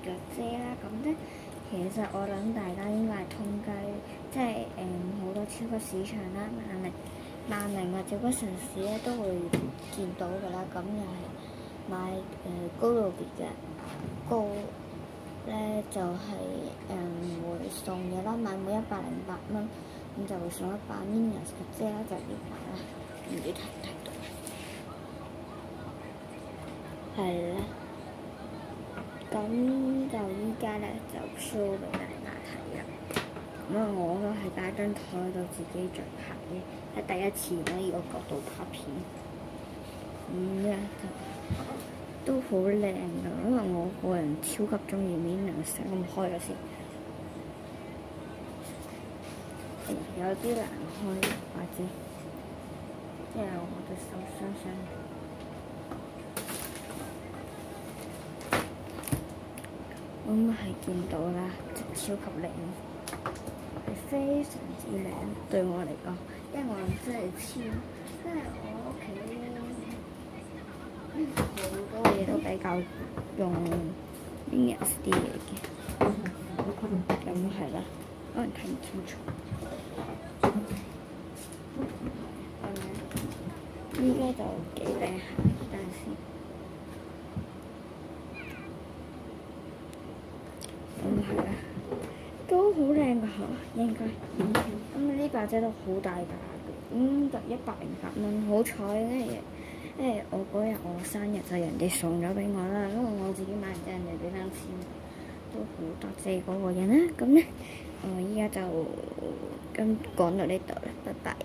腳遮啦。咁咧，其實我諗大家應該係通街，即係好多超級市場啦、萬寧或者屈臣氏咧都會見到㗎啦。咁又係買高露潔嘅膏咧，就係會送嘅啦。買每108蚊，咁就會送一把 Minions 嘅遮啦，就呢把啦，唔知睇唔睇到？係啦。咁就依家咧就 show 俾大家睇啦。咁啊，我都係擺張台度自己著拍嘅，係第一次用呢個角度拍片。咧都好靚㗎，因為我個人超級中意 Minions，咁開咗先。有啲難開，或者因為我嘅手傷傷。咁係見到啦，超級靚，係非常之靚對我嚟講，因為我真係即係我屋企好多嘢都比較用 Minions 啲嘢嘅，咁係啦，可能睇唔清楚。依家就幾靚下，等陣先。係啊，都好靚㗎嚇，應該。咁呢把遮都好大把嘅，就108蚊。好彩咧，因為我嗰日我生日就人哋送咗俾我啦，因為我自己買唔得，人哋俾翻錢，都好多謝嗰個人啦。咁咧，我依家就咁講到呢度啦，拜拜。